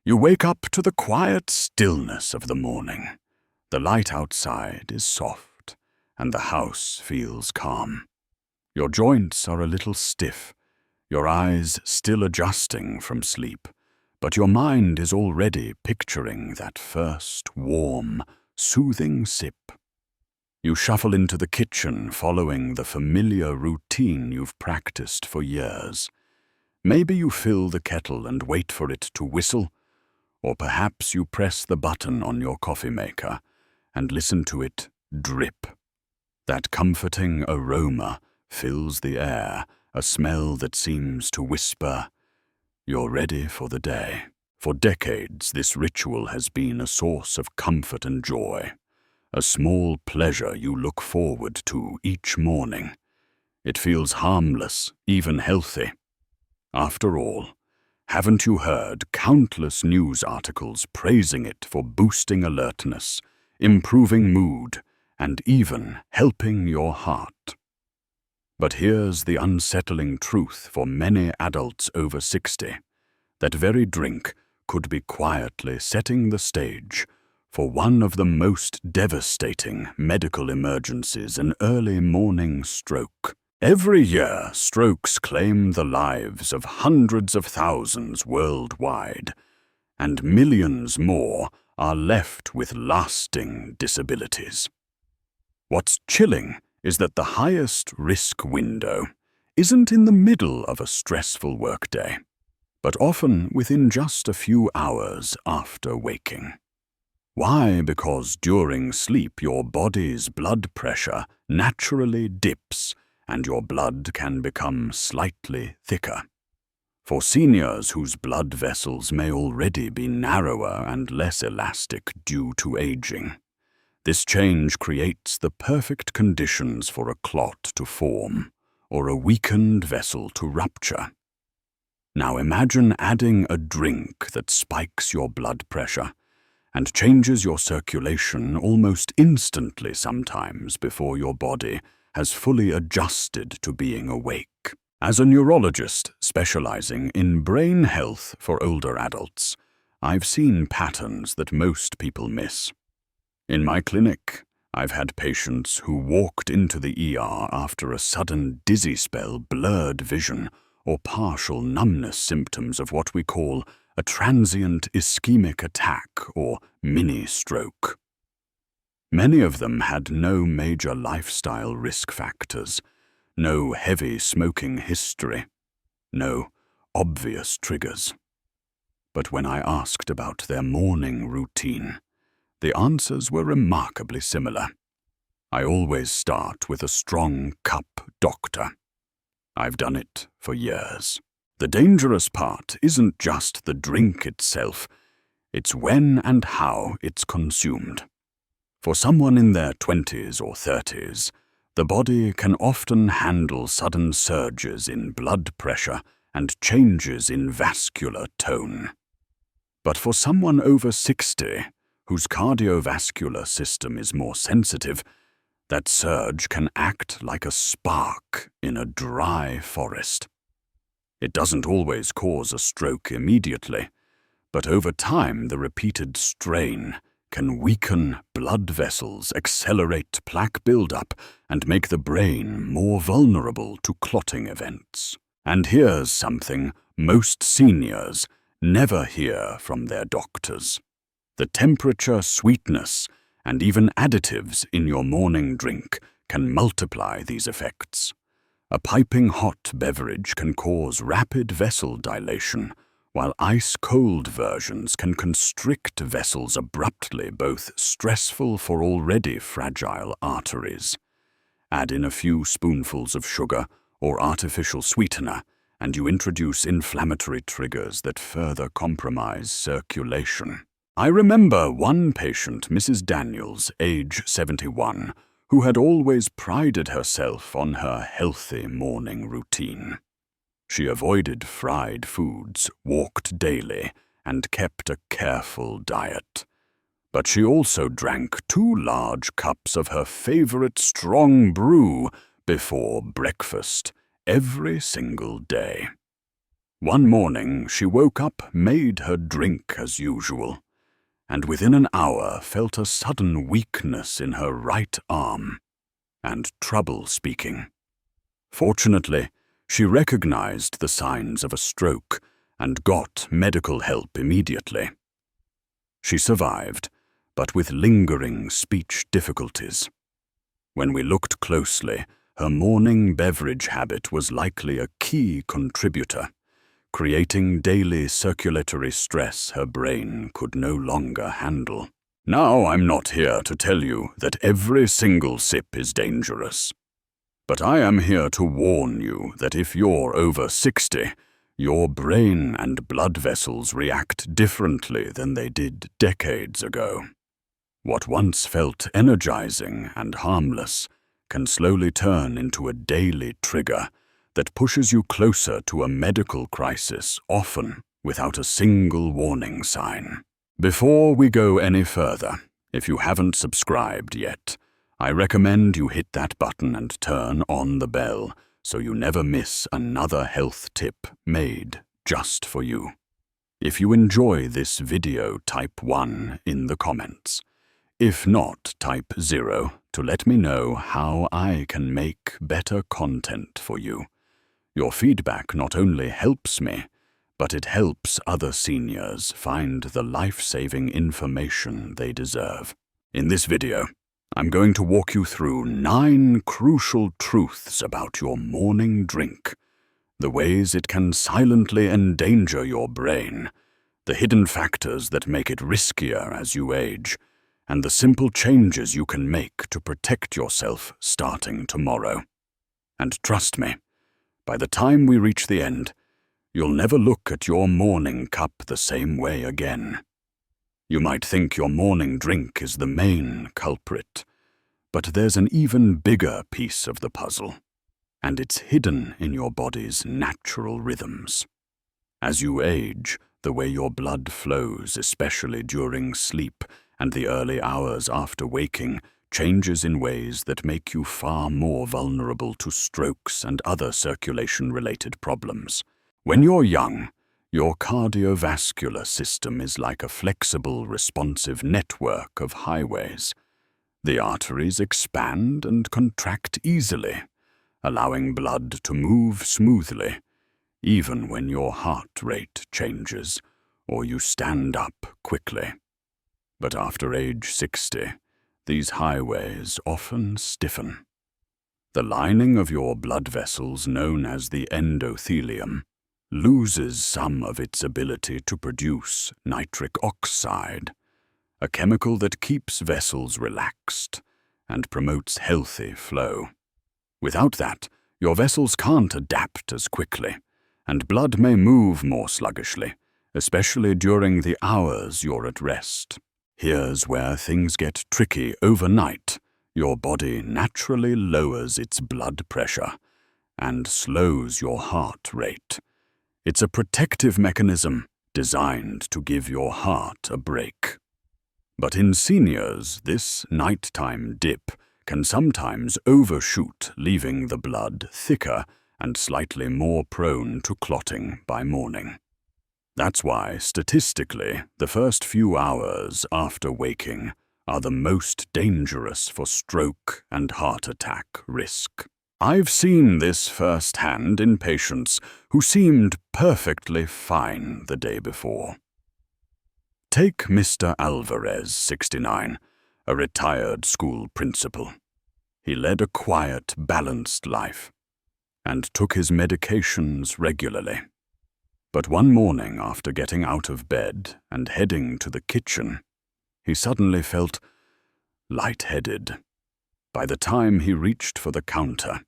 You wake up to the quiet stillness of the morning. The light outside is soft, and the house feels calm. Your joints are a little stiff, your eyes still adjusting from sleep, but your mind is already picturing that first warm, soothing sip. You shuffle into the kitchen following the familiar routine you've practiced for years. Maybe you fill the kettle and wait for it to whistle, or perhaps you press the button on your coffee maker and listen to it drip. That comforting aroma fills the air, a smell that seems to whisper, "You're ready for the day." For decades, this ritual has been a source of comfort and joy, a small pleasure you look forward to each morning. It feels harmless, even healthy. After all, haven't you heard countless news articles praising it for boosting alertness, improving mood, and even helping your heart? But here's the unsettling truth for many adults over 60. That very drink could be quietly setting the stage for one of the most devastating medical emergencies, an early morning stroke. Every year, strokes claim the lives of hundreds of thousands worldwide, and millions more are left with lasting disabilities. What's chilling is that the highest risk window isn't in the middle of a stressful workday, but often within just a few hours after waking. Why? Because during sleep your body's blood pressure naturally dips and your blood can become slightly thicker. For seniors whose blood vessels may already be narrower and less elastic due to aging, this change creates the perfect conditions for a clot to form or a weakened vessel to rupture. Now imagine adding a drink that spikes your blood pressure and changes your circulation almost instantly, sometimes before your body has fully adjusted to being awake. As a neurologist specializing in brain health for older adults, I've seen patterns that most people miss. In my clinic, I've had patients who walked into the ER after a sudden dizzy spell, blurred vision, or partial numbness symptoms of what we call a transient ischemic attack or mini-stroke. Many of them had no major lifestyle risk factors, no heavy smoking history, no obvious triggers. But when I asked about their morning routine, the answers were remarkably similar. I always start with a strong cup, doctor. I've done it for years. The dangerous part isn't just the drink itself, it's when and how it's consumed. For someone in their 20s or 30s, the body can often handle sudden surges in blood pressure and changes in vascular tone. But for someone over 60, whose cardiovascular system is more sensitive, that surge can act like a spark in a dry forest. It doesn't always cause a stroke immediately, but over time the repeated strain can weaken blood vessels, accelerate plaque buildup, and make the brain more vulnerable to clotting events. And here's something most seniors never hear from their doctors. The temperature, sweetness, and even additives in your morning drink can multiply these effects. A piping hot beverage can cause rapid vessel dilation, while ice-cold versions can constrict vessels abruptly, both stressful for already fragile arteries. Add in a few spoonfuls of sugar or artificial sweetener, and you introduce inflammatory triggers that further compromise circulation. I remember one patient, Mrs. Daniels, age 71, who had always prided herself on her healthy morning routine. She avoided fried foods, walked daily, and kept a careful diet. But she also drank 2 large cups of her favorite strong brew before breakfast every single day. One morning she woke up, made her drink as usual, and within an hour felt a sudden weakness in her right arm and trouble speaking. Fortunately, she recognized the signs of a stroke and got medical help immediately. She survived, but with lingering speech difficulties. When we looked closely, her morning beverage habit was likely a key contributor, creating daily circulatory stress her brain could no longer handle. Now, I'm not here to tell you that every single sip is dangerous, but I am here to warn you that if you're over 60, your brain and blood vessels react differently than they did decades ago. What once felt energizing and harmless can slowly turn into a daily trigger that pushes you closer to a medical crisis, often without a single warning sign. Before we go any further, if you haven't subscribed yet, I recommend you hit that button and turn on the bell so you never miss another health tip made just for you. If you enjoy this video, type 1 in the comments. If not, type 0 to let me know how I can make better content for you. Your feedback not only helps me, but it helps other seniors find the life-saving information they deserve. In this video, I'm going to walk you through 9 crucial truths about your morning drink, the ways it can silently endanger your brain, the hidden factors that make it riskier as you age, and the simple changes you can make to protect yourself starting tomorrow. And trust me, by the time we reach the end, you'll never look at your morning cup the same way again. You might think your morning drink is the main culprit, but there's an even bigger piece of the puzzle, and it's hidden in your body's natural rhythms. As you age, the way your blood flows, especially during sleep and the early hours after waking, changes in ways that make you far more vulnerable to strokes and other circulation-related problems. When you're young, your cardiovascular system is like a flexible, responsive network of highways. The arteries expand and contract easily, allowing blood to move smoothly, even when your heart rate changes or you stand up quickly. But after age 60, these highways often stiffen. The lining of your blood vessels, known as the endothelium, loses some of its ability to produce nitric oxide, a chemical that keeps vessels relaxed and promotes healthy flow. Without that, your vessels can't adapt as quickly, and blood may move more sluggishly, especially during the hours you're at rest. Here's where things get tricky. Overnight, your body naturally lowers its blood pressure and slows your heart rate. It's a protective mechanism designed to give your heart a break. But in seniors, this nighttime dip can sometimes overshoot, leaving the blood thicker and slightly more prone to clotting by morning. That's why, statistically, the first few hours after waking are the most dangerous for stroke and heart attack risk. I've seen this firsthand in patients who seemed perfectly fine the day before. Take Mr. Alvarez, 69, a retired school principal. He led a quiet, balanced life and took his medications regularly. But one morning, after getting out of bed and heading to the kitchen, he suddenly felt lightheaded. By the time he reached for the counter,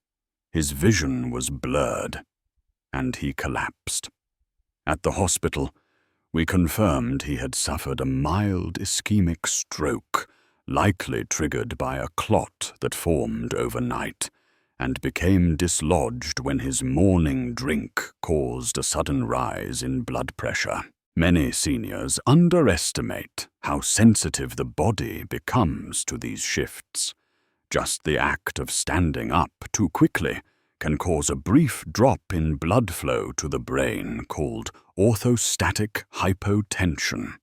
his vision was blurred, and he collapsed. At the hospital, we confirmed he had suffered a mild ischemic stroke, likely triggered by a clot that formed overnight and became dislodged when his morning drink caused a sudden rise in blood pressure. Many seniors underestimate how sensitive the body becomes to these shifts. Just the act of standing up too quickly can cause a brief drop in blood flow to the brain called orthostatic hypotension.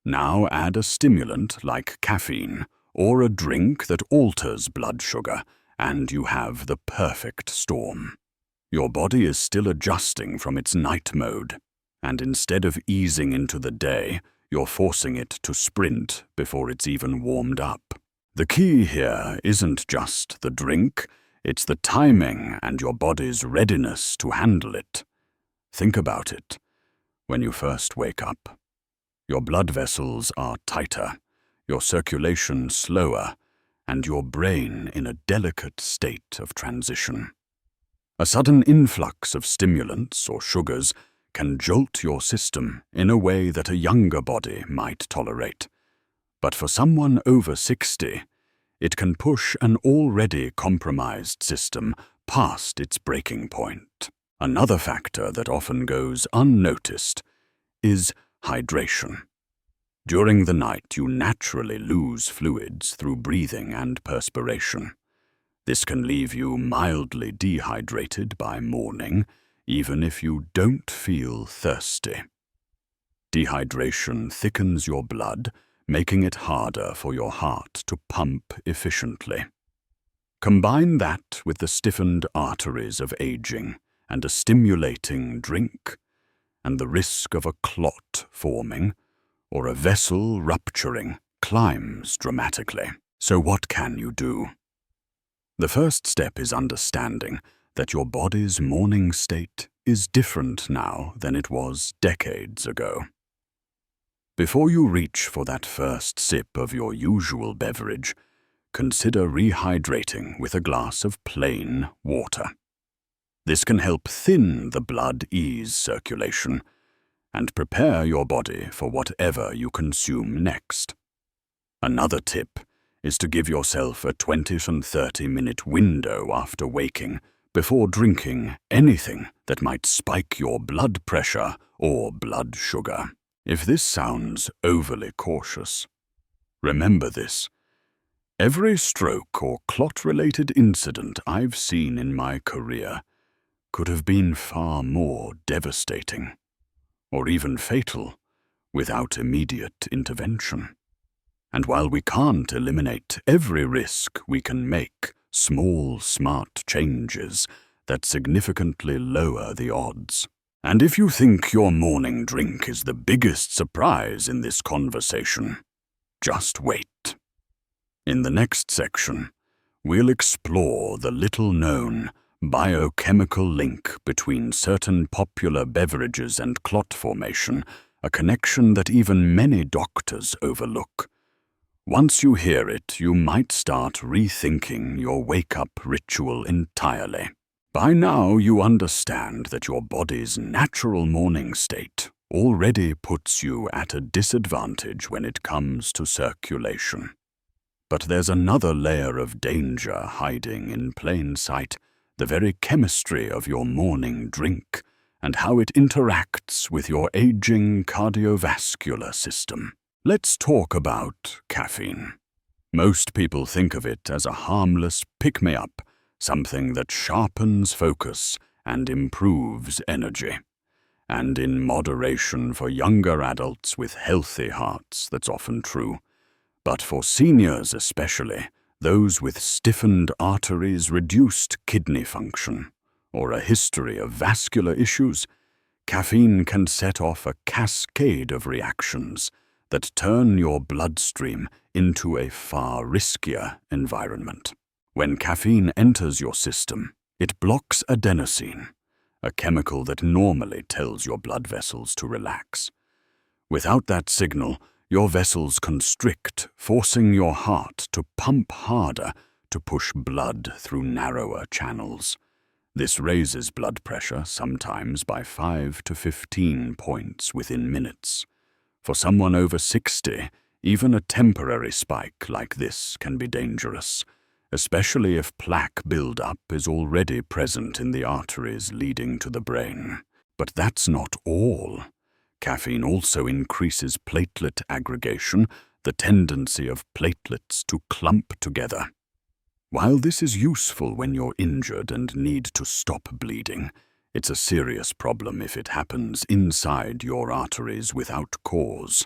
Now add a stimulant like caffeine or a drink that alters blood sugar, and you have the perfect storm. Your body is still adjusting from its night mode, and instead of easing into the day, you're forcing it to sprint before it's even warmed up. The key here isn't just the drink, it's the timing and your body's readiness to handle it. Think about it. When you first wake up, your blood vessels are tighter, your circulation slower, and your brain in a delicate state of transition. A sudden influx of stimulants or sugars can jolt your system in a way that a younger body might tolerate. But for someone over 60, it can push an already compromised system past its breaking point. Another factor that often goes unnoticed is hydration. During the night, you naturally lose fluids through breathing and perspiration. This can leave you mildly dehydrated by morning, even if you don't feel thirsty. Dehydration thickens your blood, making it harder for your heart to pump efficiently. Combine that with the stiffened arteries of aging and a stimulating drink, and the risk of a clot forming or a vessel rupturing climbs dramatically. So what can you do? The first step is understanding that your body's morning state is different now than it was decades ago. Before you reach for that first sip of your usual beverage, consider rehydrating with a glass of plain water. This can help thin the blood-ease circulation and prepare your body for whatever you consume next. Another tip is to give yourself a 20 to 30-minute window after waking before drinking anything that might spike your blood pressure or blood sugar. If this sounds overly cautious, remember this. Every stroke or clot-related incident I've seen in my career could have been far more devastating, or even fatal, without immediate intervention. And while we can't eliminate every risk, we can make small, smart changes that significantly lower the odds. And if you think your morning drink is the biggest surprise in this conversation, just wait. In the next section, we'll explore the little-known biochemical link between certain popular beverages and clot formation, a connection that even many doctors overlook. Once you hear it, you might start rethinking your wake-up ritual entirely. By now, you understand that your body's natural morning state already puts you at a disadvantage when it comes to circulation. But there's another layer of danger hiding in plain sight, the very chemistry of your morning drink and how it interacts with your aging cardiovascular system. Let's talk about caffeine. Most people think of it as a harmless pick-me-up, something that sharpens focus and improves energy. And in moderation for younger adults with healthy hearts, that's often true. But for seniors especially, those with stiffened arteries, reduced kidney function, or a history of vascular issues, caffeine can set off a cascade of reactions that turn your bloodstream into a far riskier environment. When caffeine enters your system, it blocks adenosine, a chemical that normally tells your blood vessels to relax. Without that signal, your vessels constrict, forcing your heart to pump harder to push blood through narrower channels. This raises blood pressure sometimes by 5 to 15 points within minutes. For someone over 60, even a temporary spike like this can be dangerous, especially if plaque buildup is already present in the arteries leading to the brain. But that's not all. Caffeine also increases platelet aggregation, the tendency of platelets to clump together. While this is useful when you're injured and need to stop bleeding, it's a serious problem if it happens inside your arteries without cause.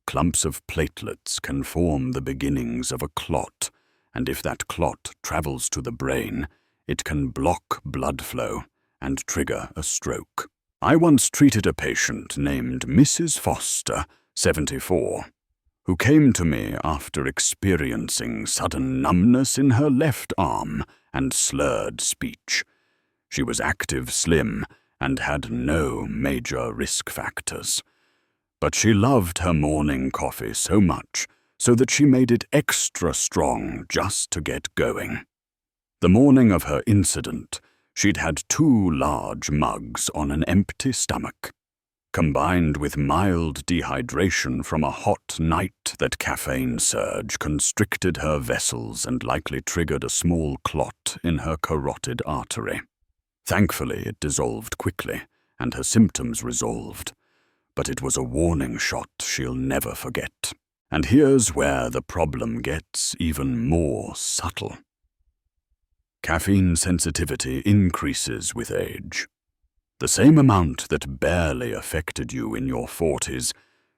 Clumps of platelets can form the beginnings of a clot, and if that clot travels to the brain, it can block blood flow and trigger a stroke. I once treated a patient named Mrs. Foster, 74, who came to me after experiencing sudden numbness in her left arm and slurred speech. She was active, slim, and had no major risk factors. But she loved her morning coffee so much so that she made it extra strong just to get going. The morning of her incident, she'd had 2 large mugs on an empty stomach. Combined with mild dehydration from a hot night, that caffeine surge constricted her vessels and likely triggered a small clot in her carotid artery. Thankfully, it dissolved quickly, and her symptoms resolved. But it was a warning shot she'll never forget. And here's where the problem gets even more subtle. Caffeine sensitivity increases with age. The same amount that barely affected you in your 40s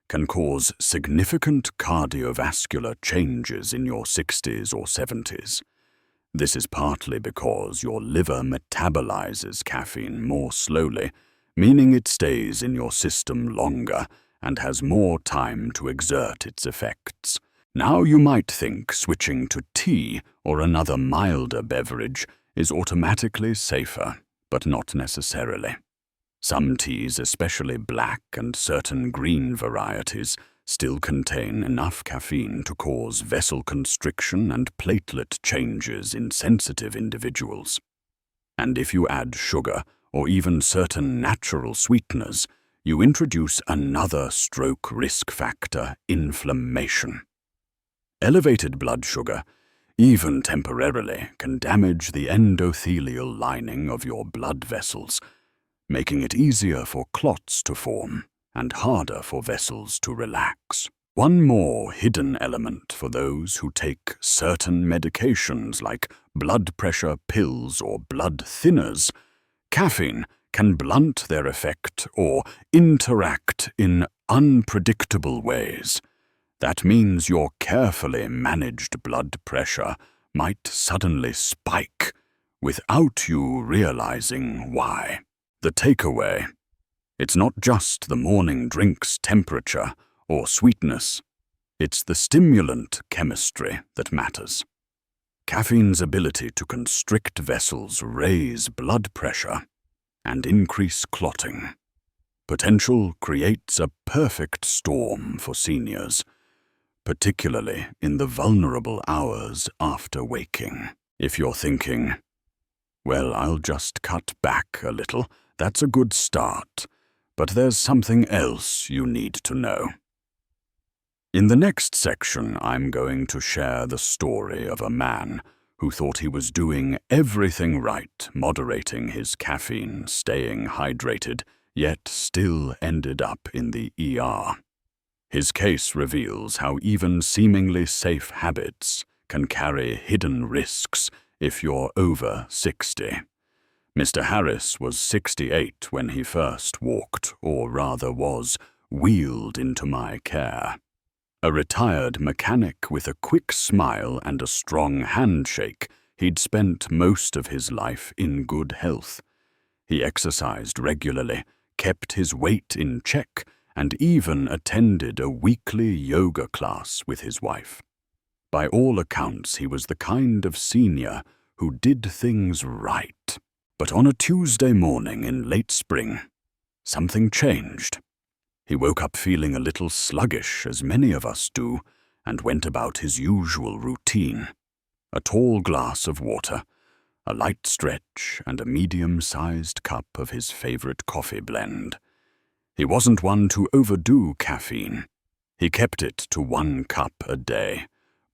can cause significant cardiovascular changes in your 60s or 70s. This is partly because your liver metabolizes caffeine more slowly, meaning it stays in your system longer and has more time to exert its effects. Now you might think switching to tea or another milder beverage is automatically safer, but not necessarily. Some teas, especially black and certain green varieties, still contain enough caffeine to cause vessel constriction and platelet changes in sensitive individuals. And if you add sugar or even certain natural sweeteners, you introduce another stroke risk factor: inflammation. Elevated blood sugar, even temporarily, can damage the endothelial lining of your blood vessels, making it easier for clots to form and harder for vessels to relax. One more hidden element for those who take certain medications like blood pressure pills or blood thinners: caffeine can blunt their effect or interact in unpredictable ways. That means your carefully managed blood pressure might suddenly spike without you realizing why. The takeaway: it's not just the morning drink's temperature or sweetness, it's the stimulant chemistry that matters. Caffeine's ability to constrict vessels, raise blood pressure, and increase clotting potential creates a perfect storm for seniors, particularly in the vulnerable hours after waking. If you're thinking, well, I'll just cut back a little, that's a good start, but there's something else you need to know. In the next section, I'm going to share the story of a man who thought he was doing everything right, moderating his caffeine, staying hydrated, yet still ended up in the ER. His case reveals how even seemingly safe habits can carry hidden risks if you're over 60. Mr. Harris was 68 when he first walked, or rather was, wheeled into my care. A retired mechanic with a quick smile and a strong handshake, he'd spent most of his life in good health. He exercised regularly, kept his weight in check, and even attended a weekly yoga class with his wife. By all accounts, he was the kind of senior who did things right. But on a Tuesday morning in late spring, something changed. He woke up feeling a little sluggish, as many of us do, and went about his usual routine. A tall glass of water, a light stretch, and a medium-sized cup of his favorite coffee blend. He wasn't one to overdo caffeine. He kept it to 1 cup a day,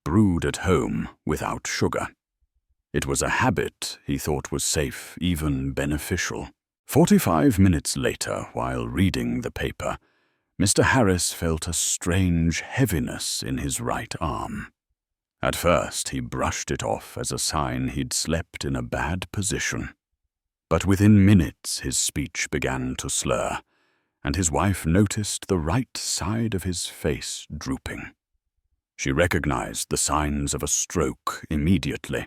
brewed at home without sugar. It was a habit he thought was safe, even beneficial. 45 minutes later, while reading the paper, Mr. Harris felt a strange heaviness in his right arm. At first, he brushed it off as a sign he'd slept in a bad position. But within minutes, his speech began to slur, and his wife noticed the right side of his face drooping. She recognized the signs of a stroke immediately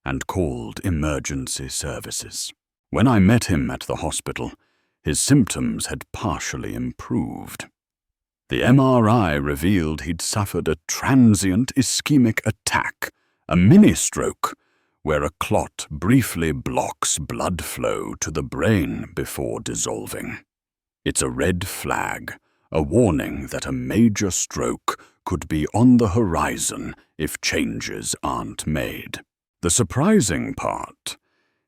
and called emergency services. When I met him at the hospital, his symptoms had partially improved. The MRI revealed he'd suffered a transient ischemic attack, a mini-stroke, where a clot briefly blocks blood flow to the brain before dissolving. It's a red flag, a warning that a major stroke could be on the horizon if changes aren't made. The surprising part,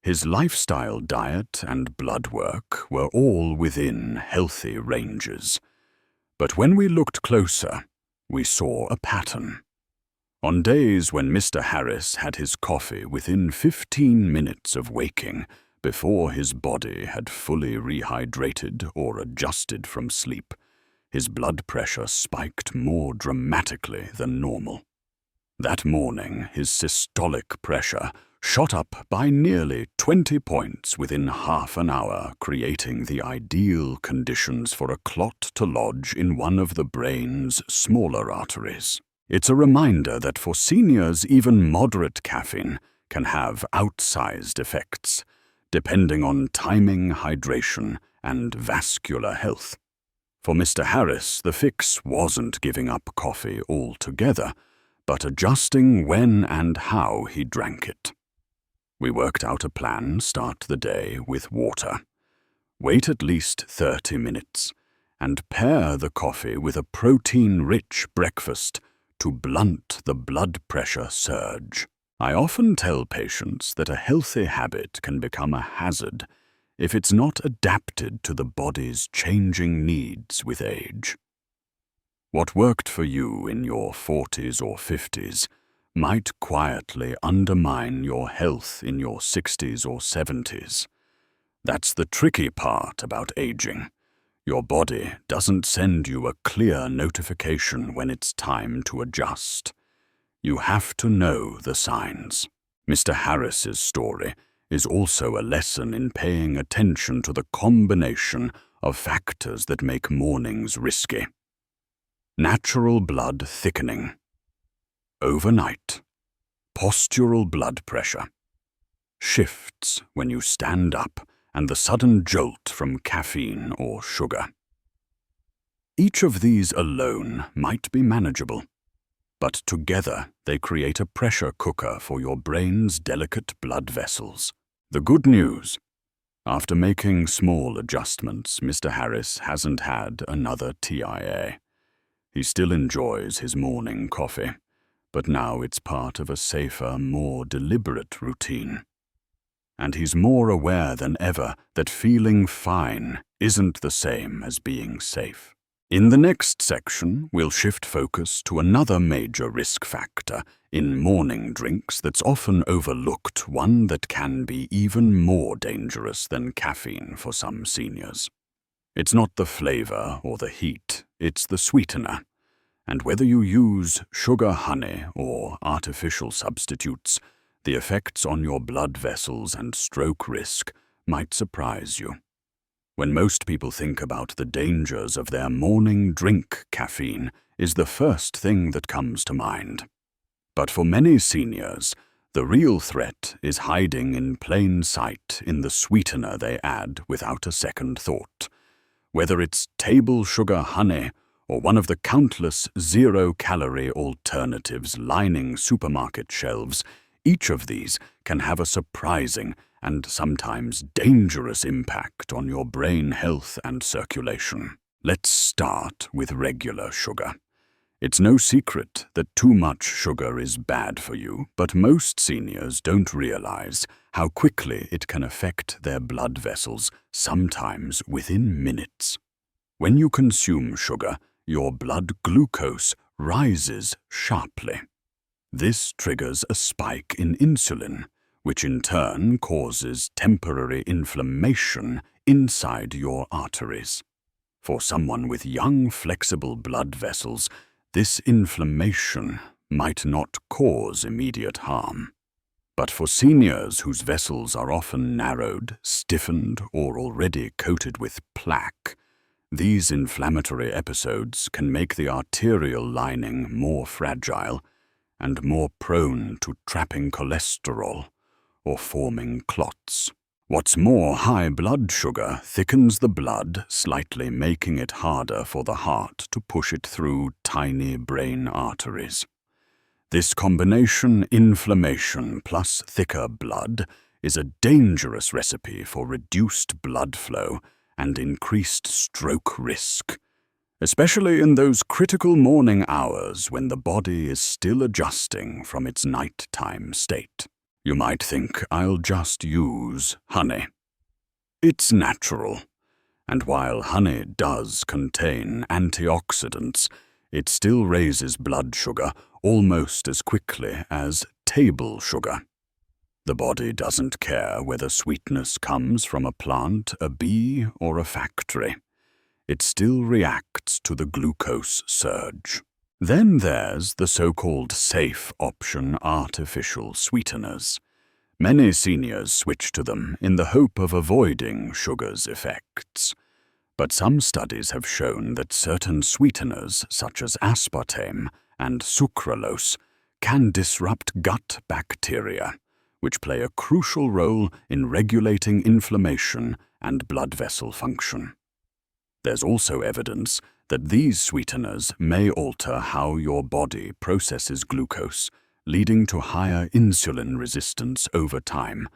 his lifestyle, diet, and blood work were all within healthy ranges. But when we looked closer, we saw a pattern. On days when Mr. Harris had his coffee within 15 minutes of waking, before his body had fully rehydrated or adjusted from sleep, his blood pressure spiked more dramatically than normal. That morning, his systolic pressure shot up by nearly 20 points within half an hour, creating the ideal conditions for a clot to lodge in one of the brain's smaller arteries. It's a reminder that for seniors, even moderate caffeine can have outsized effects, depending on timing, hydration, and vascular health. For Mr. Harris, the fix wasn't giving up coffee altogether, but adjusting when and how he drank it. We worked out a plan: start the day with water, wait at least 30 minutes, and pair the coffee with a protein-rich breakfast to blunt the blood pressure surge. I often tell patients that a healthy habit can become a hazard if it's not adapted to the body's changing needs with age. What worked for you in your 40s or 50s might quietly undermine your health in your 60s or 70s. That's the tricky part about aging. Your body doesn't send you a clear notification when it's time to adjust. You have to know the signs. Mr. Harris's story is also a lesson in paying attention to the combination of factors that make mornings risky. Natural blood thickening, overnight, postural blood pressure, shifts when you stand up, and the sudden jolt from caffeine or sugar. Each of these alone might be manageable, but together they create a pressure cooker for your brain's delicate blood vessels. The good news: after making small adjustments, Mr. Harris hasn't had another TIA. He still enjoys his morning coffee, but now it's part of a safer, more deliberate routine. And he's more aware than ever that feeling fine isn't the same as being safe. In the next section, we'll shift focus to another major risk factor in morning drinks that's often overlooked, one that can be even more dangerous than caffeine for some seniors. It's not the flavor or the heat, it's the sweetener. And whether you use sugar, honey, or artificial substitutes, the effects on your blood vessels and stroke risk might surprise you. When most people think about the dangers of their morning drink, caffeine is the first thing that comes to mind. But for many seniors, the real threat is hiding in plain sight in the sweetener they add without a second thought. Whether it's table sugar honey or one of the countless zero-calorie alternatives lining supermarket shelves, each of these can have a surprising and sometimes dangerous impact on your brain health and circulation. Let's start with regular sugar. It's no secret that too much sugar is bad for you, but most seniors don't realize how quickly it can affect their blood vessels, sometimes within minutes. When you consume sugar, your blood glucose rises sharply. This triggers a spike in insulin, which in turn causes temporary inflammation inside your arteries. For someone with young, flexible blood vessels, this inflammation might not cause immediate harm. But for seniors whose vessels are often narrowed, stiffened, or already coated with plaque, these inflammatory episodes can make the arterial lining more fragile and more prone to trapping cholesterol or forming clots. What's more, high blood sugar thickens the blood, slightly making it harder for the heart to push it through tiny brain arteries. This combination, inflammation plus thicker blood, is a dangerous recipe for reduced blood flow and increased stroke risk, especially in those critical morning hours when the body is still adjusting from its nighttime state. You might think I'll just use honey. It's natural, and while honey does contain antioxidants, it still raises blood sugar almost as quickly as table sugar. The body doesn't care whether sweetness comes from a plant, a bee, or a factory. It still reacts to the glucose surge. Then there's the so-called safe option artificial sweeteners. Many seniors switch to them in the hope of avoiding sugar's effects. But some studies have shown that certain sweeteners, such as aspartame and sucralose, can disrupt gut bacteria, which play a crucial role in regulating inflammation and blood vessel function. There's also evidence that these sweeteners may alter how your body processes glucose, leading to higher insulin resistance over time,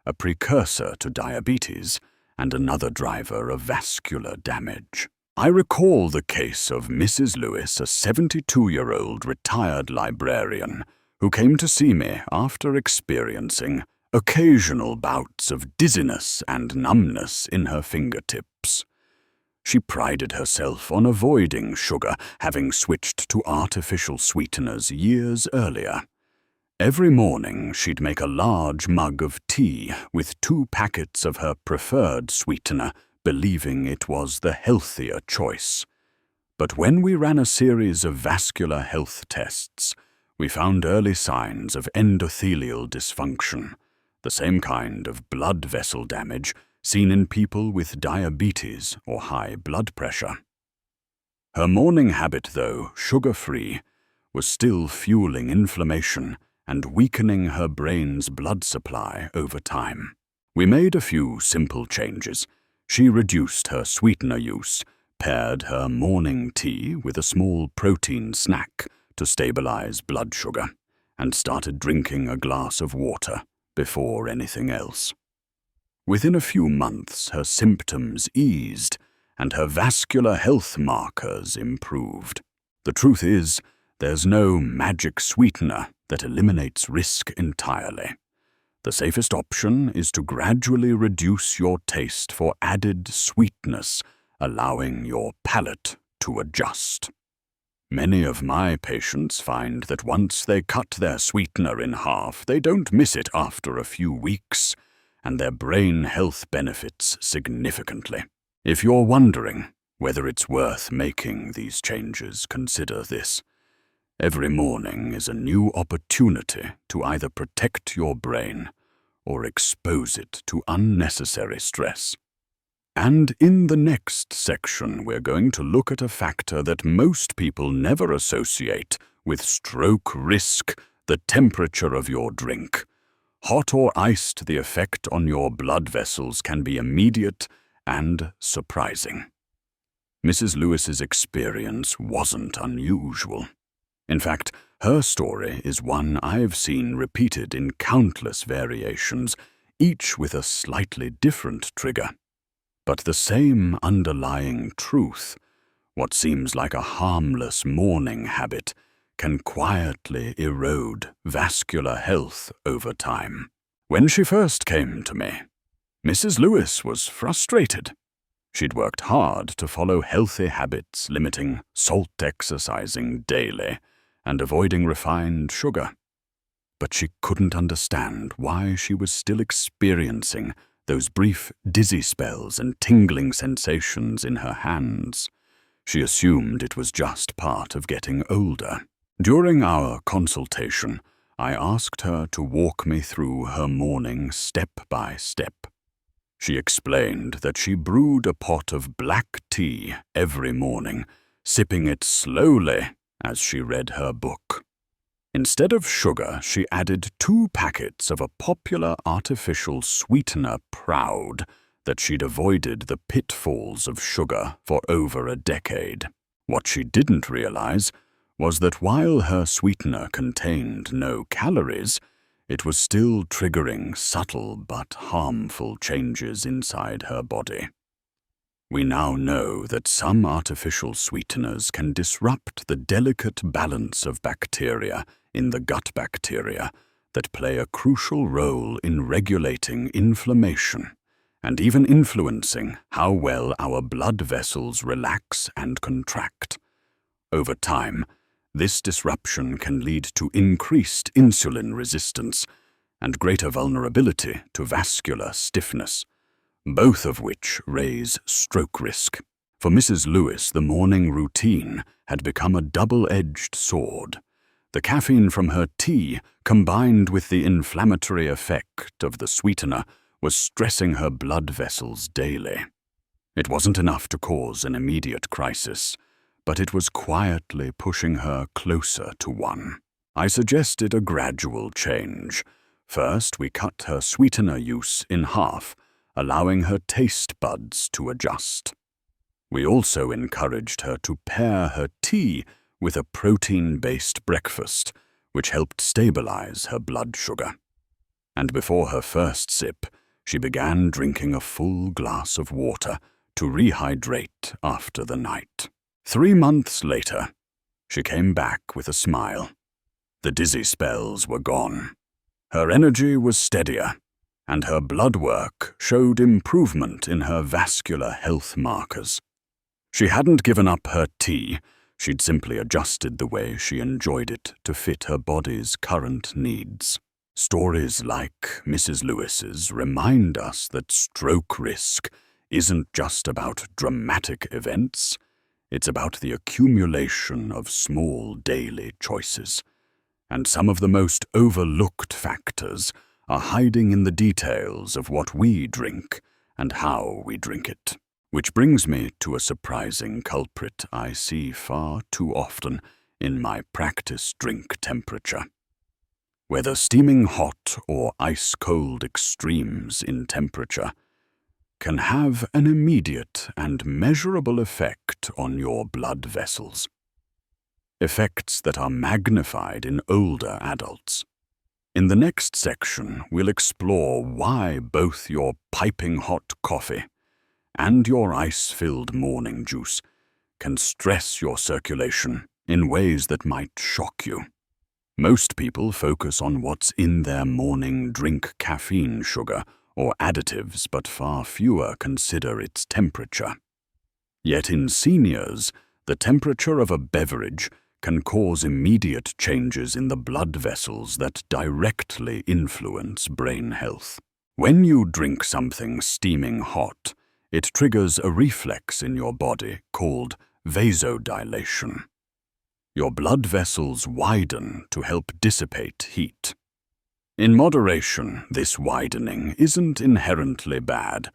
a precursor to diabetes and another driver of vascular damage. I recall the case of Mrs. Lewis, a 72-year-old retired librarian, who came to see me after experiencing occasional bouts of dizziness and numbness in her fingertips. She prided herself on avoiding sugar, having switched to artificial sweeteners years earlier. Every morning she'd make a large mug of tea with 2 packets of her preferred sweetener, believing it was the healthier choice. But when we ran a series of vascular health tests, we found early signs of endothelial dysfunction, the same kind of blood vessel damage seen in people with diabetes or high blood pressure. Her morning habit, though sugar-free, was still fueling inflammation and weakening her brain's blood supply over time. We made a few simple changes. She reduced her sweetener use, paired her morning tea with a small protein snack to stabilize blood sugar, and started drinking a glass of water before anything else. Within a few months, her symptoms eased and her vascular health markers improved. The truth is, there's no magic sweetener that eliminates risk entirely. The safest option is to gradually reduce your taste for added sweetness, allowing your palate to adjust. Many of my patients find that once they cut their sweetener in half, they don't miss it after a few weeks, and their brain health benefits significantly. If you're wondering whether it's worth making these changes, consider this. Every morning is a new opportunity to either protect your brain or expose it to unnecessary stress. And in the next section, we're going to look at a factor that most people never associate with stroke risk: the temperature of your drink. Hot or iced, the effect on your blood vessels can be immediate and surprising. Mrs. Lewis's experience wasn't unusual. In fact, her story is one I've seen repeated in countless variations, each with a slightly different trigger. But the same underlying truth, what seems like a harmless morning habit, can quietly erode vascular health over time. When she first came to me, Mrs. Lewis was frustrated. She'd worked hard to follow healthy habits, limiting salt exercising daily and avoiding refined sugar. But she couldn't understand why she was still experiencing those brief dizzy spells and tingling sensations in her hands. She assumed it was just part of getting older. During our consultation, I asked her to walk me through her morning step by step. She explained that she brewed a pot of black tea every morning, sipping it slowly as she read her book. Instead of sugar, she added 2 packets of a popular artificial sweetener, Proud, that she'd avoided the pitfalls of sugar for over a decade. What she didn't realize was that while her sweetener contained no calories, it was still triggering subtle but harmful changes inside her body. We now know that some artificial sweeteners can disrupt the delicate balance of bacteria in the gut bacteria that play a crucial role in regulating inflammation and even influencing how well our blood vessels relax and contract. Over time, this disruption can lead to increased insulin resistance and greater vulnerability to vascular stiffness, both of which raise stroke risk. For Mrs. Lewis, the morning routine had become a double-edged sword. The caffeine from her tea, combined with the inflammatory effect of the sweetener, was stressing her blood vessels daily. It wasn't enough to cause an immediate crisis, but it was quietly pushing her closer to one. I suggested a gradual change. First, we cut her sweetener use in half, allowing her taste buds to adjust. We also encouraged her to pair her tea with a protein-based breakfast, which helped stabilize her blood sugar. And before her first sip, she began drinking a full glass of water to rehydrate after the night. 3 months later, she came back with a smile. The dizzy spells were gone. Her energy was steadier, and her blood work showed improvement in her vascular health markers. She hadn't given up her tea, she'd simply adjusted the way she enjoyed it to fit her body's current needs. Stories like Mrs. Lewis's remind us that stroke risk isn't just about dramatic events, it's about the accumulation of small daily choices. And some of the most overlooked factors are hiding in the details of what we drink and how we drink it. Which brings me to a surprising culprit I see far too often in my practice drink temperature. Whether steaming hot or ice-cold extremes in temperature can have an immediate and measurable effect on your blood vessels. Effects that are magnified in older adults. In the next section, we'll explore why both your piping hot coffee and your ice-filled morning juice can stress your circulation in ways that might shock you. Most people focus on what's in their morning drink caffeine sugar or additives, but far fewer consider its temperature. Yet in seniors, the temperature of a beverage can cause immediate changes in the blood vessels that directly influence brain health. When you drink something steaming hot, it triggers a reflex in your body called vasodilation. Your blood vessels widen to help dissipate heat. In moderation, this widening isn't inherently bad,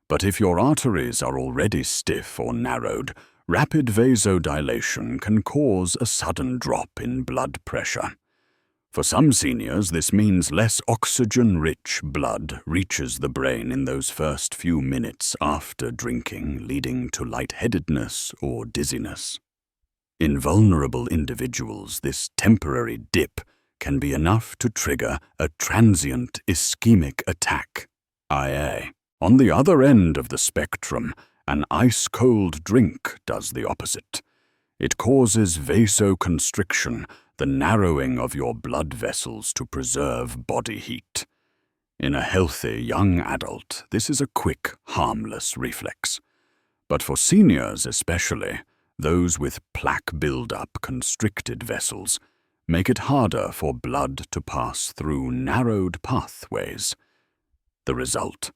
but if your arteries are already stiff or narrowed, rapid vasodilation can cause a sudden drop in blood pressure. For some seniors, this means less oxygen-rich blood reaches the brain in those first few minutes after drinking, leading to lightheadedness or dizziness. In vulnerable individuals, this temporary dip can be enough to trigger a transient ischemic attack, IA. On the other end of the spectrum, an ice-cold drink does the opposite. It causes vasoconstriction, the narrowing of your blood vessels to preserve body heat. In a healthy young adult, this is a quick, harmless reflex. But for seniors especially, those with plaque buildup, constricted vessels, make it harder for blood to pass through narrowed pathways. The result: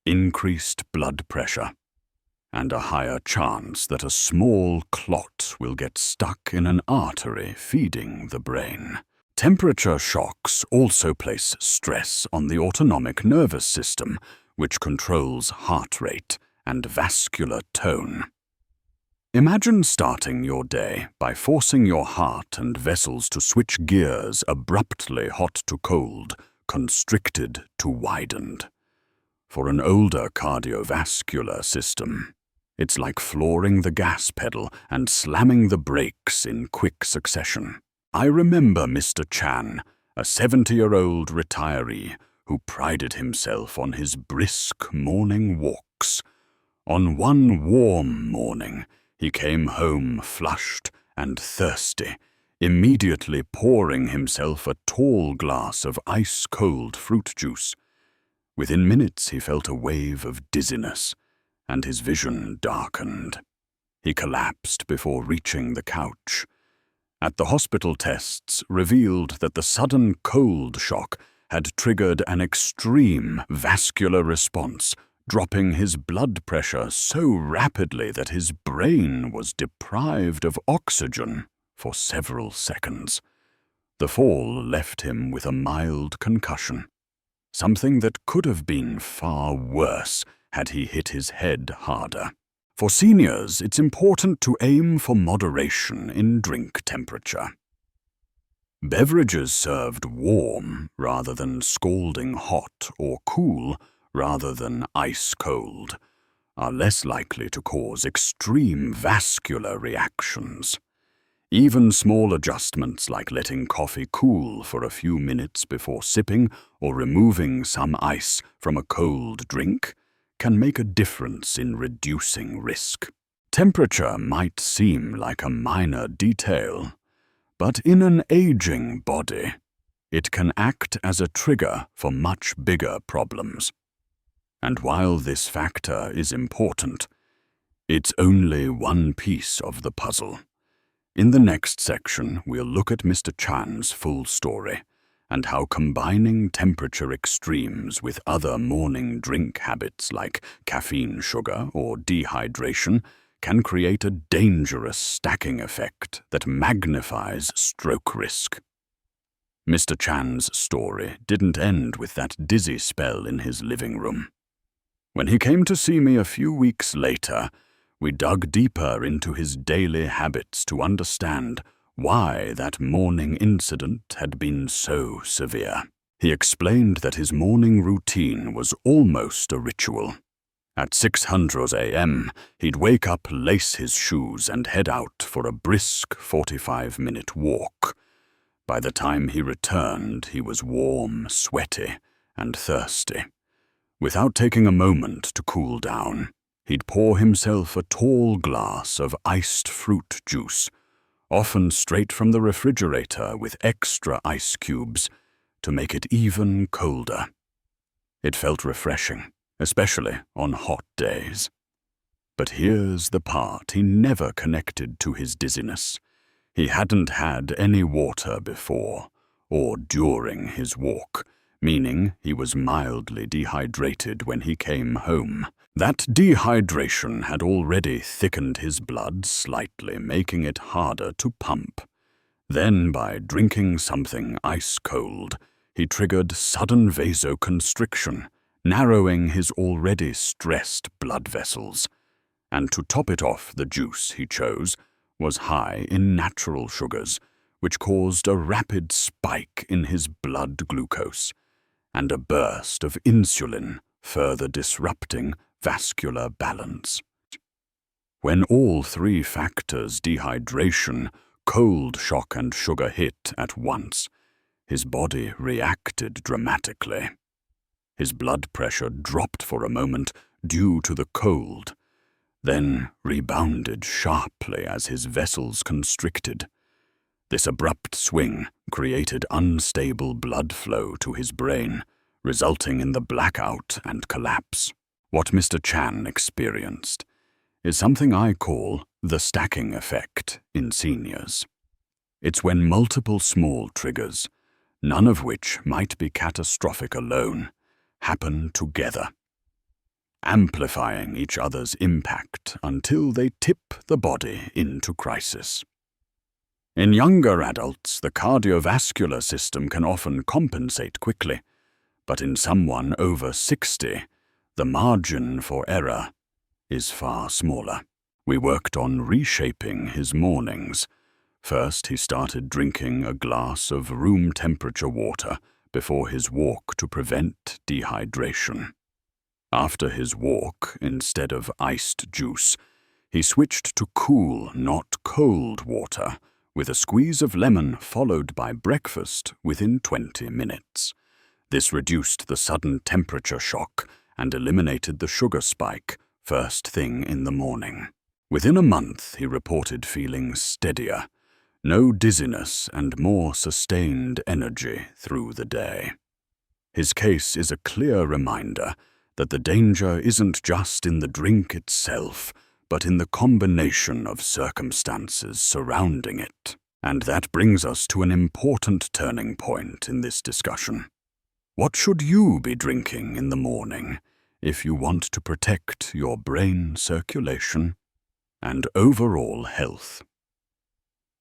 increased blood pressure, and a higher chance that a small clot will get stuck in an artery feeding the brain. Temperature shocks also place stress on the autonomic nervous system, which controls heart rate and vascular tone. Imagine starting your day by forcing your heart and vessels to switch gears abruptly hot to cold, constricted to widened. For an older cardiovascular system, it's like flooring the gas pedal and slamming the brakes in quick succession. I remember Mr. Chan, a 70-year-old retiree who prided himself on his brisk morning walks. On one warm morning, he came home flushed and thirsty, immediately pouring himself a tall glass of ice-cold fruit juice. Within minutes he felt a wave of dizziness, and his vision darkened. He collapsed before reaching the couch. At the hospital, tests revealed that the sudden cold shock had triggered an extreme vascular response, dropping his blood pressure so rapidly that his brain was deprived of oxygen for several seconds. The fall left him with a mild concussion, something that could have been far worse had he hit his head harder. For seniors, it's important to aim for moderation in drink temperature. Beverages served warm rather than scalding hot or cool rather than ice-cold are less likely to cause extreme vascular reactions. Even small adjustments like letting coffee cool for a few minutes before sipping or removing some ice from a cold drink can make a difference in reducing risk. Temperature might seem like a minor detail, but in an aging body, it can act as a trigger for much bigger problems. And while this factor is important, it's only one piece of the puzzle. In the next section, we'll look at Mr. Chan's full story and how combining temperature extremes with other morning drink habits like caffeine sugar or dehydration can create a dangerous stacking effect that magnifies stroke risk. Mr. Chan's story didn't end with that dizzy spell in his living room. When he came to see me a few weeks later, we dug deeper into his daily habits to understand why that morning incident had been so severe. He explained that his morning routine was almost a ritual. At 6:00 a.m., he'd wake up, lace his shoes, and head out for a brisk 45-minute walk. By the time he returned, he was warm, sweaty, and thirsty. Without taking a moment to cool down, he'd pour himself a tall glass of iced fruit juice, often straight from the refrigerator with extra ice cubes, to make it even colder. It felt refreshing, especially on hot days. But here's the part he never connected to his dizziness. He hadn't had any water before, or during his walk, meaning he was mildly dehydrated when he came home. That dehydration had already thickened his blood slightly, making it harder to pump. Then, by drinking something ice-cold, he triggered sudden vasoconstriction, narrowing his already stressed blood vessels. And to top it off, the juice he chose was high in natural sugars, which caused a rapid spike in his blood glucose and a burst of insulin, further disrupting vascular balance. When all three factors, dehydration, cold shock, and sugar, hit at once, his body reacted dramatically. His blood pressure dropped for a moment due to the cold, then rebounded sharply as his vessels constricted. This abrupt swing created unstable blood flow to his brain, resulting in the blackout and collapse. What Mr. Chan experienced is something I call the stacking effect in seniors. It's when multiple small triggers, none of which might be catastrophic alone, happen together. amplifying each other's impact until they tip the body into crisis. In younger adults, the cardiovascular system can often compensate quickly, but in someone over 60, the margin for error is far smaller. We worked on reshaping his mornings. First, he started drinking a glass of room-temperature water before his walk to prevent dehydration. After his walk, instead of iced juice, he switched to cool, not cold water, with a squeeze of lemon followed by breakfast within 20 minutes. This reduced the sudden temperature shock and eliminated the sugar spike first thing in the morning. Within a month, he reported feeling steadier, no dizziness and more sustained energy through the day. His case is a clear reminder that the danger isn't just in the drink itself, but in the combination of circumstances surrounding it. And that brings us to an important turning point in this discussion. What should you be drinking in the morning if you want to protect your brain circulation and overall health?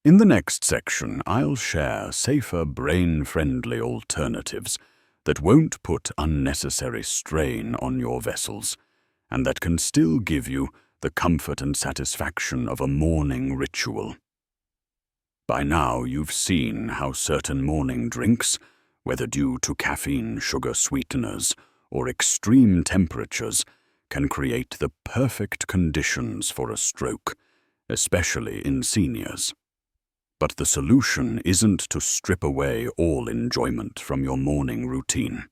In the next section, I'll share safer brain-friendly alternatives that won't put unnecessary strain on your vessels and that can still give you the comfort and satisfaction of a morning ritual. By now, you've seen how certain morning drinks, whether due to caffeine, sugar sweeteners, or extreme temperatures, can create the perfect conditions for a stroke, especially in seniors. But the solution isn't to strip away all enjoyment from your morning routine.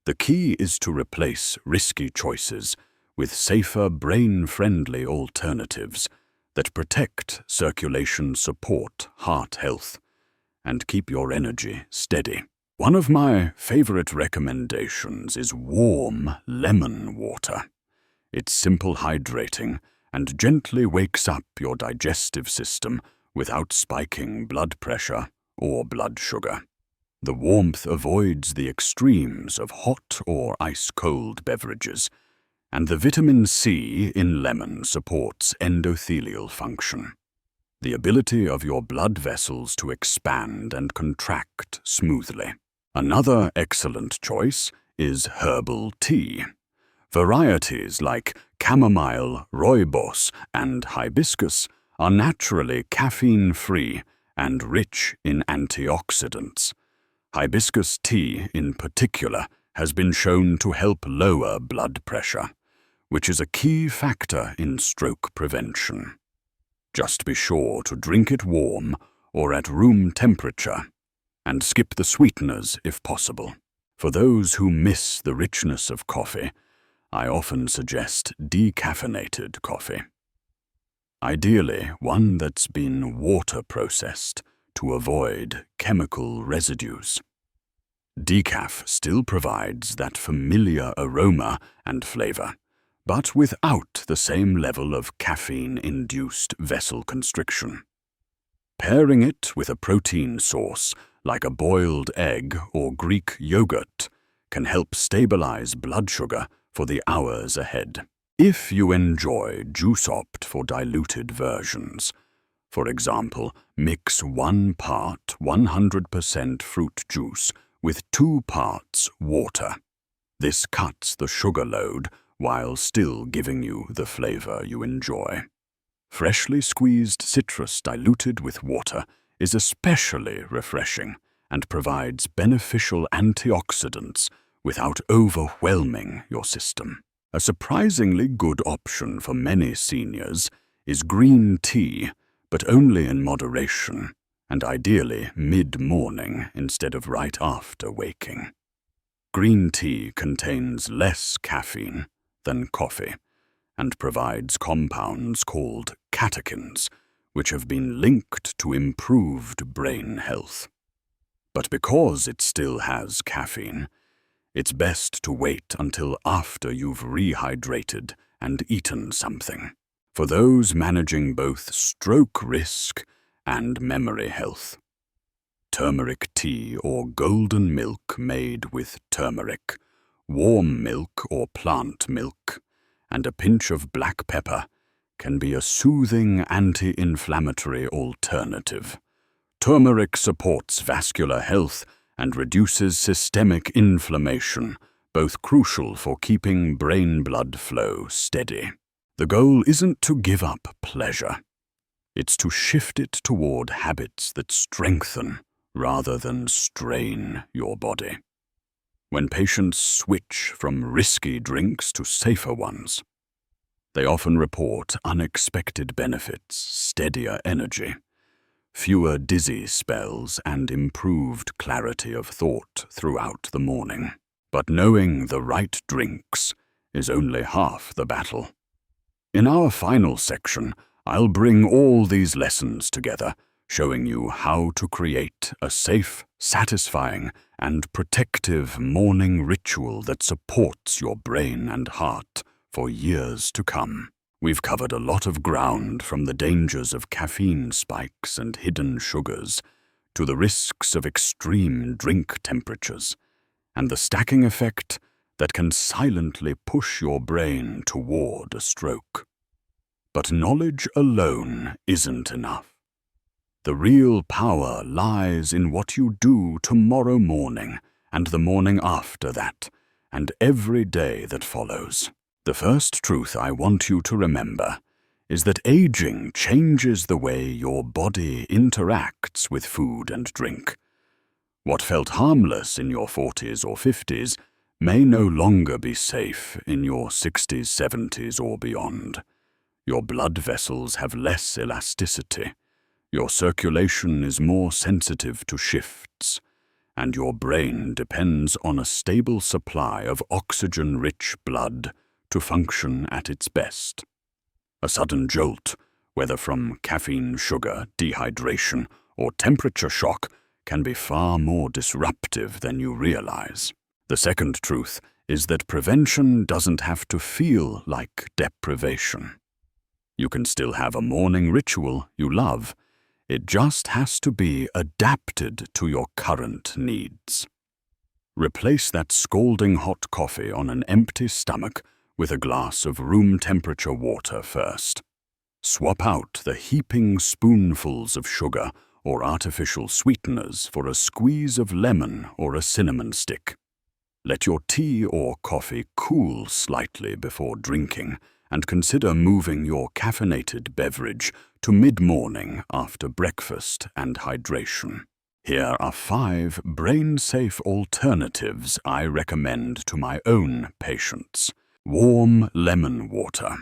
The key is to replace risky choices with safer, brain-friendly alternatives that protect circulation, support heart health, and keep your energy steady. One of my favorite recommendations is warm lemon water. It's simple, hydrating, and gently wakes up your digestive system without spiking blood pressure or blood sugar. The warmth avoids the extremes of hot or ice-cold beverages, and the vitamin C in lemon supports endothelial function, the ability of your blood vessels to expand and contract smoothly. Another excellent choice is herbal tea. Varieties like chamomile, rooibos, and hibiscus are naturally caffeine-free and rich in antioxidants. Hibiscus tea, in particular, has been shown to help lower blood pressure, which is a key factor in stroke prevention. Just be sure to drink it warm or at room temperature, and skip the sweeteners if possible. For those who miss the richness of coffee, I often suggest decaffeinated coffee. Ideally, one that's been water processed to avoid chemical residues. Decaf still provides that familiar aroma and flavor, but without the same level of caffeine-induced vessel constriction. Pairing it with a protein source like a boiled egg or Greek yogurt can help stabilize blood sugar for the hours ahead. If you enjoy, juice opt for diluted versions. For example, mix 1 part 100% fruit juice with 2 parts water. This cuts the sugar load while still giving you the flavor you enjoy. Freshly squeezed citrus diluted with water is especially refreshing and provides beneficial antioxidants without overwhelming your system. A surprisingly good option for many seniors is green tea, but only in moderation, and ideally mid-morning instead of right after waking. Green tea contains less caffeine than coffee and provides compounds called catechins, which have been linked to improved brain health. But because it still has caffeine, it's best to wait until after you've rehydrated and eaten something, for those managing both stroke risk and memory health. Turmeric tea or golden milk made with turmeric, Warm milk or plant milk and a pinch of black pepper can be a soothing anti-inflammatory alternative. Turmeric supports vascular health and reduces systemic inflammation, both crucial for keeping brain blood flow steady. The goal isn't to give up pleasure. It's to shift it toward habits that strengthen rather than strain your body. When patients switch from risky drinks to safer ones, they often report unexpected benefits, steadier energy, fewer dizzy spells, and improved clarity of thought throughout the morning. But knowing the right drinks is only half the battle. In our final section, I'll bring all these lessons together, showing you how to create a safe, satisfying, and protective morning ritual that supports your brain and heart for years to come. We've covered a lot of ground, from the dangers of caffeine spikes and hidden sugars to the risks of extreme drink temperatures and the stacking effect that can silently push your brain toward a stroke. But knowledge alone isn't enough. The real power lies in what you do tomorrow morning and the morning after that, and every day that follows. The first truth I want you to remember is that aging changes the way your body interacts with food and drink. What felt harmless in your 40s or 50s may no longer be safe in your 60s, 70s, or beyond. Your blood vessels have less elasticity, your circulation is more sensitive to shifts, and your brain depends on a stable supply of oxygen-rich blood to function at its best. A sudden jolt, whether from caffeine, sugar, dehydration, or temperature shock, can be far more disruptive than you realize. The second truth is that prevention doesn't have to feel like deprivation. You can still have a morning ritual you love. It just has to be adapted to your current needs. Replace that scalding hot coffee on an empty stomach with a glass of room-temperature water first. Swap out the heaping spoonfuls of sugar or artificial sweeteners for a squeeze of lemon or a cinnamon stick. Let your tea or coffee cool slightly before drinking, and consider moving your caffeinated beverage to mid-morning after breakfast and hydration. Here are 5 brain-safe alternatives I recommend to my own patients. Warm lemon water.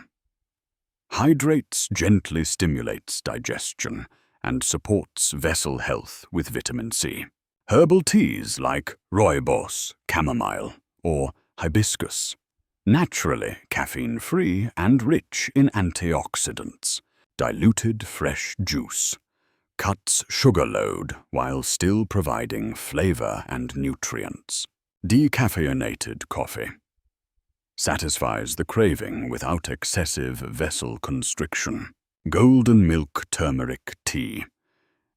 Hydrates, gently stimulates digestion, and supports vessel health with vitamin C. Herbal teas like rooibos, chamomile, or hibiscus. Naturally caffeine-free and rich in antioxidants. Diluted fresh juice. Cuts sugar load while still providing flavor and nutrients. Decaffeinated coffee. Satisfies the craving without excessive vessel constriction. Golden milk turmeric tea.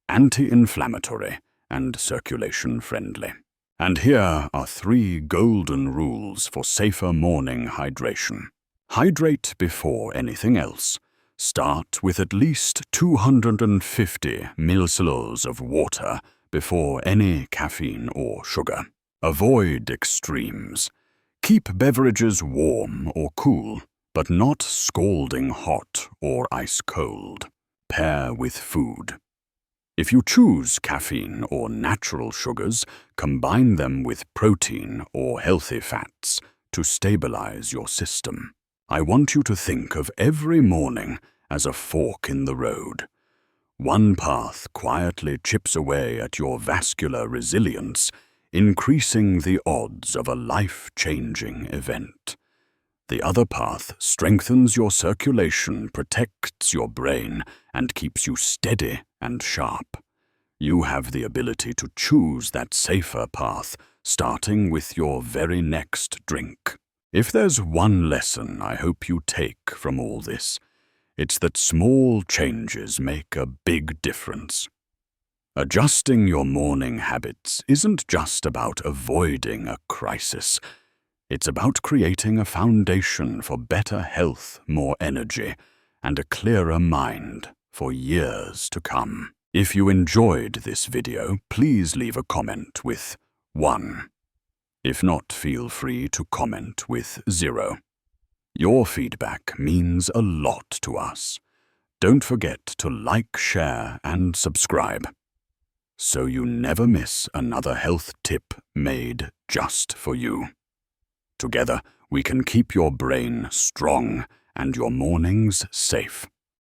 Anti-inflammatory and circulation-friendly. And here are 3 golden rules for safer morning hydration. Hydrate before anything else. Start with at least 250 milliliters of water before any caffeine or sugar. Avoid extremes. Keep beverages warm or cool, but not scalding hot or ice cold. Pair with food. If you choose caffeine or natural sugars, combine them with protein or healthy fats to stabilize your system. I want you to think of every morning as a fork in the road. One path quietly chips away at your vascular resilience, increasing the odds of a life-changing event. The other path strengthens your circulation, protects your brain, and keeps you steady and sharp. You have the ability to choose that safer path, starting with your very next drink. If there's one lesson I hope you take from all this, it's that small changes make a big difference. Adjusting your morning habits isn't just about avoiding a crisis. It's about creating a foundation for better health, more energy, and a clearer mind for years to come. If you enjoyed this video, please leave a comment with 1. If not, feel free to comment with 0. Your feedback means a lot to us. Don't forget to like, share, and subscribe, so you never miss another health tip made just for you. Together, we can keep your brain strong and your mornings safe.